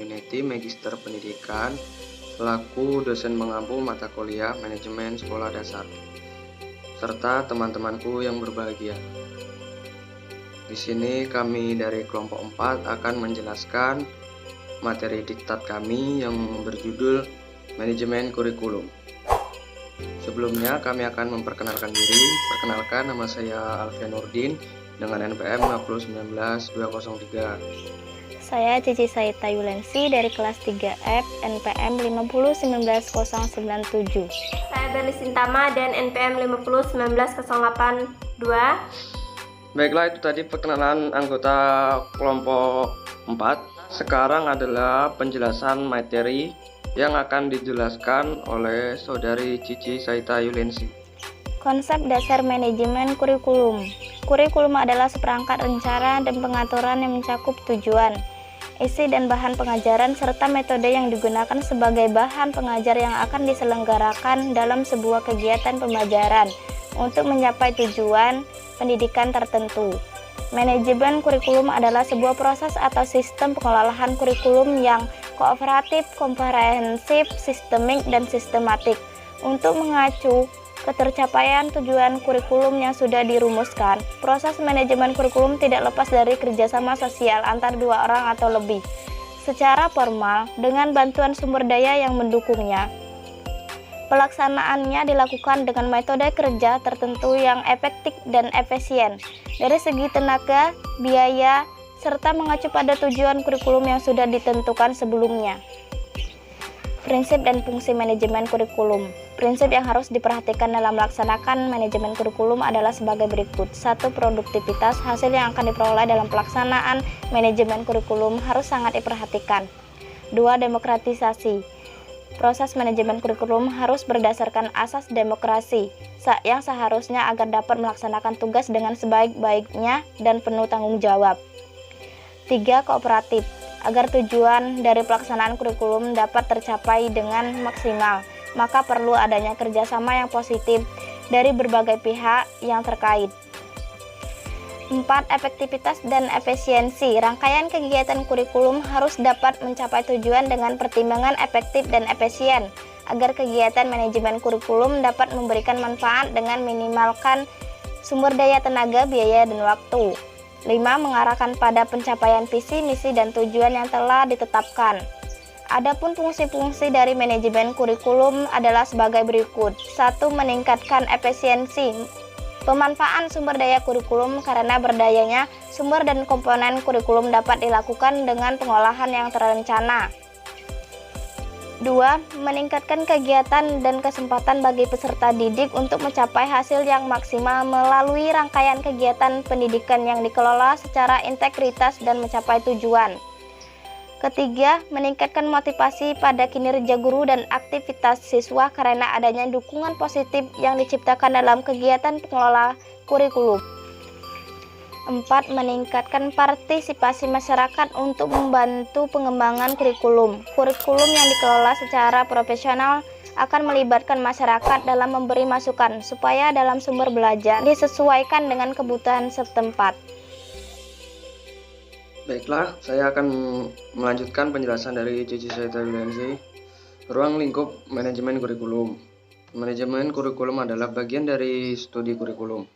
Yuneti, Magister Pendidikan, selaku dosen mengampu mata kuliah Manajemen Sekolah Dasar, serta teman-temanku yang berbahagia. Di sini kami dari kelompok 4 akan menjelaskan materi diktat kami yang berjudul Manajemen Kurikulum. Sebelumnya kami akan memperkenalkan diri. Perkenalkan, nama saya Alfian Nurdin dengan NPM 5019203. Saya Cici Saita Yulensi dari kelas 3F NPM 5019097. Saya Berli Sintama dan NPM 5019082. Baiklah, itu tadi perkenalan anggota kelompok 4. Sekarang adalah penjelasan materi yang akan dijelaskan oleh Saudari Cici Saita Yulensi. Konsep dasar manajemen kurikulum. Kurikulum adalah seperangkat rencana dan pengaturan yang mencakup tujuan, isi dan bahan pengajaran serta metode yang digunakan sebagai bahan pengajar yang akan diselenggarakan dalam sebuah kegiatan pembelajaran untuk mencapai tujuan pendidikan tertentu. Manajemen kurikulum adalah sebuah proses atau sistem pengelolaan kurikulum yang kooperatif, komprehensif, sistemik, dan sistematik untuk mengacu ketercapaian tujuan kurikulum yang sudah dirumuskan. Proses manajemen kurikulum tidak lepas dari kerjasama sosial antar dua orang atau lebih secara formal dengan bantuan sumber daya yang mendukungnya. Pelaksanaannya dilakukan dengan metode kerja tertentu yang efektif dan efisien dari segi tenaga, biaya, serta mengacu pada tujuan kurikulum yang sudah ditentukan sebelumnya. Prinsip dan fungsi manajemen kurikulum. Prinsip yang harus diperhatikan dalam melaksanakan manajemen kurikulum adalah sebagai berikut. 1. Produktivitas. Hasil yang akan diperoleh dalam pelaksanaan manajemen kurikulum harus sangat diperhatikan. 2. Demokratisasi. Proses manajemen kurikulum harus berdasarkan asas demokrasi yang seharusnya agar dapat melaksanakan tugas dengan sebaik-baiknya dan penuh tanggung jawab. 3. Kooperatif. Agar tujuan dari pelaksanaan kurikulum dapat tercapai dengan maksimal, maka perlu adanya kerjasama yang positif dari berbagai pihak yang terkait. 4. Efektivitas dan efisiensi. Rangkaian kegiatan kurikulum harus dapat mencapai tujuan dengan pertimbangan efektif dan efisien, agar kegiatan manajemen kurikulum dapat memberikan manfaat dengan minimalkan sumber daya tenaga, biaya, dan waktu. 5. Mengarahkan pada pencapaian visi, misi, dan tujuan yang telah ditetapkan. Adapun fungsi-fungsi dari manajemen kurikulum adalah sebagai berikut. 1. Meningkatkan efisiensi pemanfaatan sumber daya kurikulum karena berdayanya sumber dan komponen kurikulum dapat dilakukan dengan pengolahan yang terencana. 2. Meningkatkan kegiatan dan kesempatan bagi peserta didik untuk mencapai hasil yang maksimal melalui rangkaian kegiatan pendidikan yang dikelola secara integritas dan mencapai tujuan. Ketiga, meningkatkan motivasi pada kinerja guru dan aktivitas siswa karena adanya dukungan positif yang diciptakan dalam kegiatan pengelola kurikulum. 4. Meningkatkan partisipasi masyarakat untuk membantu pengembangan kurikulum. Kurikulum yang dikelola secara profesional akan melibatkan masyarakat dalam memberi masukan supaya dalam sumber belajar disesuaikan dengan kebutuhan setempat. Baiklah, saya akan melanjutkan penjelasan dari Cici Saita Yulensi. Ruang lingkup manajemen kurikulum. Manajemen kurikulum adalah bagian dari studi kurikulum.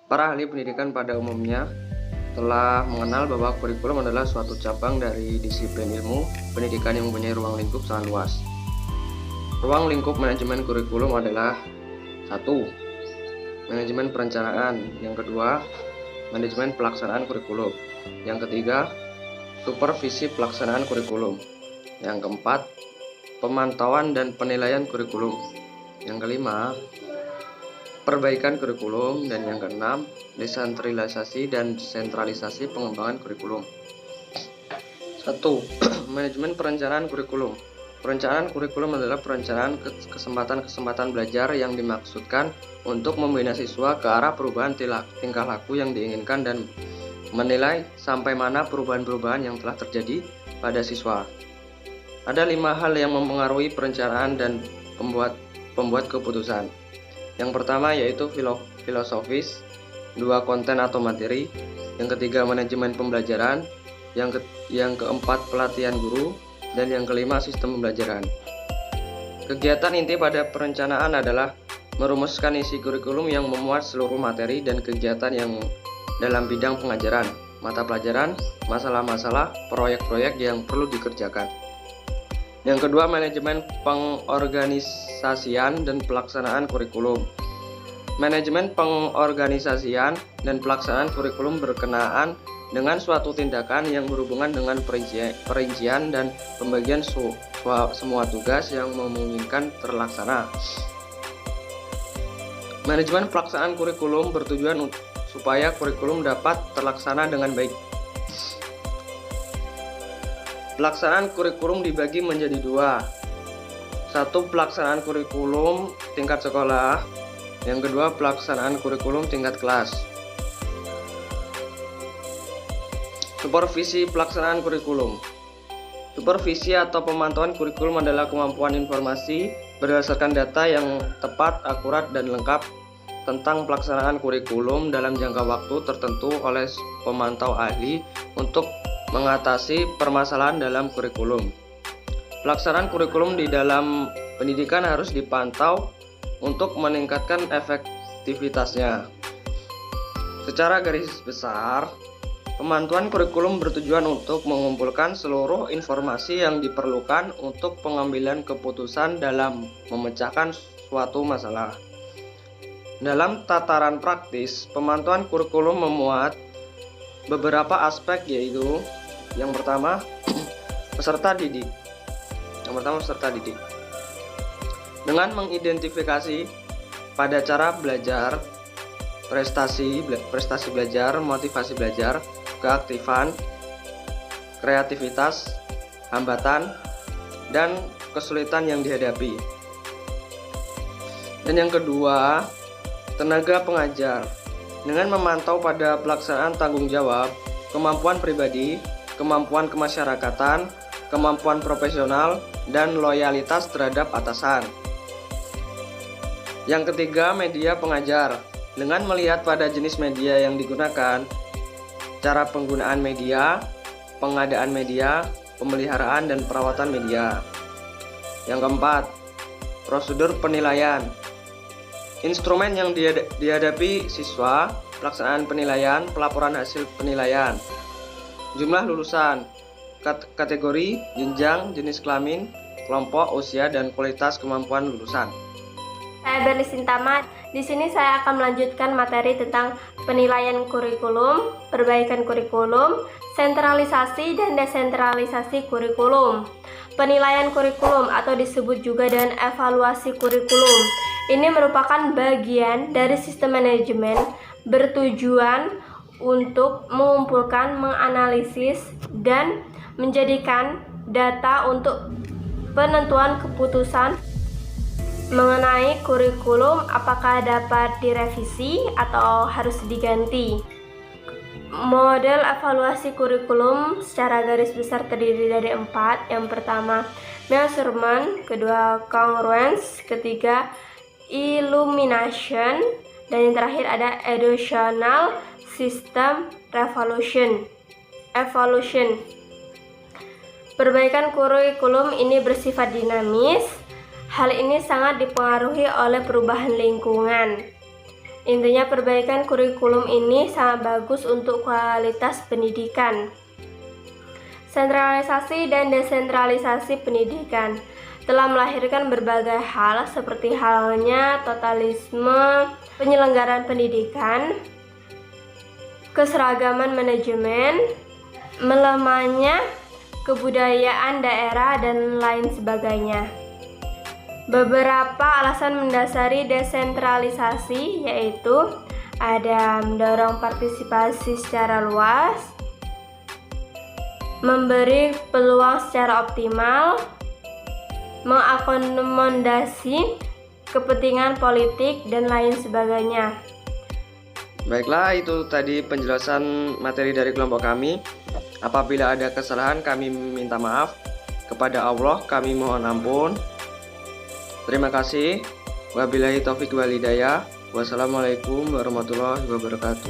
Para ahli pendidikan pada umumnya telah mengenal bahwa kurikulum adalah suatu cabang dari disiplin ilmu pendidikan yang mempunyai ruang lingkup sangat luas. Ruang lingkup manajemen kurikulum adalah 1. Manajemen perencanaan. Yang kedua, manajemen pelaksanaan kurikulum. Yang ketiga, supervisi pelaksanaan kurikulum. Yang keempat, pemantauan dan penilaian kurikulum. Yang kelima, perbaikan kurikulum. Dan yang keenam, desentralisasi dan sentralisasi pengembangan kurikulum. 1. Manajemen perencanaan kurikulum. Perencanaan kurikulum adalah perencanaan kesempatan-kesempatan belajar yang dimaksudkan untuk membina siswa ke arah perubahan tingkah laku yang diinginkan dan menilai sampai mana perubahan-perubahan yang telah terjadi pada siswa. Ada 5 hal yang mempengaruhi perencanaan dan pembuat keputusan. Yang pertama yaitu filosofis, 2. Konten atau materi, yang ketiga manajemen pembelajaran, yang keempat pelatihan guru, dan yang kelima sistem pembelajaran. Kegiatan inti pada perencanaan adalah merumuskan isi kurikulum yang memuat seluruh materi dan kegiatan yang dalam bidang pengajaran, mata pelajaran, masalah-masalah, proyek-proyek yang perlu dikerjakan. Yang kedua, manajemen pengorganisasian dan pelaksanaan kurikulum. Manajemen pengorganisasian dan pelaksanaan kurikulum berkenaan dengan suatu tindakan yang berhubungan dengan perincian dan pembagian semua tugas yang memungkinkan terlaksana. Manajemen pelaksanaan kurikulum bertujuan supaya kurikulum dapat terlaksana dengan baik. Pelaksanaan kurikulum dibagi menjadi dua. Satu, pelaksanaan kurikulum tingkat sekolah. Yang kedua, pelaksanaan kurikulum tingkat kelas. Supervisi pelaksanaan kurikulum. Supervisi atau pemantauan kurikulum adalah kemampuan informasi berdasarkan data yang tepat, akurat, dan lengkap tentang pelaksanaan kurikulum dalam jangka waktu tertentu oleh pemantau ahli untuk mengatasi permasalahan dalam kurikulum. Pelaksanaan kurikulum di dalam pendidikan harus dipantau untuk meningkatkan efektivitasnya. Secara garis besar, pemantauan kurikulum bertujuan untuk mengumpulkan seluruh informasi yang diperlukan untuk pengambilan keputusan dalam memecahkan suatu masalah. Dalam tataran praktis, pemantauan kurikulum memuat beberapa aspek, yaitu yang pertama, peserta didik. Dengan mengidentifikasi pada cara belajar, prestasi belajar, motivasi belajar, keaktifan, kreativitas, hambatan, dan kesulitan yang dihadapi. Dan yang kedua, tenaga pengajar. Dengan memantau pada pelaksanaan tanggung jawab, kemampuan pribadi, kemampuan kemasyarakatan, kemampuan profesional, dan loyalitas terhadap atasan. Yang ketiga, media pengajar. Dengan melihat pada jenis media yang digunakan, cara penggunaan media, pengadaan media, pemeliharaan dan perawatan media. Yang keempat, prosedur penilaian. Instrumen yang dihadapi siswa, pelaksanaan penilaian, pelaporan hasil penilaian. Jumlah lulusan, kategori, jenjang, jenis kelamin, kelompok, usia, dan kualitas kemampuan lulusan. Saya Berli Sintama. Di sini saya akan melanjutkan materi tentang penilaian kurikulum, perbaikan kurikulum, sentralisasi dan desentralisasi kurikulum. Penilaian kurikulum atau disebut juga dengan evaluasi kurikulum. Ini merupakan bagian dari sistem manajemen bertujuan untuk mengumpulkan, menganalisis, dan menjadikan data untuk penentuan keputusan mengenai kurikulum apakah dapat direvisi atau harus diganti. Model evaluasi kurikulum secara garis besar terdiri dari 4. Yang pertama, measurement, kedua, congruence, ketiga, illumination, dan yang terakhir ada educational system evolution. Perbaikan kurikulum ini bersifat dinamis. Hal ini sangat dipengaruhi oleh perubahan lingkungan. Intinya, perbaikan kurikulum ini sangat bagus untuk kualitas pendidikan. Sentralisasi dan desentralisasi pendidikan telah melahirkan berbagai hal seperti halnya totalisme penyelenggaraan pendidikan, keseragaman manajemen, melemahnya kebudayaan daerah, dan lain sebagainya. Beberapa alasan mendasari desentralisasi yaitu ada mendorong partisipasi secara luas, memberi peluang secara optimal, mengakomodasi kepentingan politik, dan lain sebagainya. Baiklah, itu tadi penjelasan materi dari kelompok kami. Apabila ada kesalahan, kami minta maaf. Kepada Allah kami mohon ampun. Terima kasih. Wabillahi taufiq wal hidayah. Wassalamualaikum warahmatullahi wabarakatuh.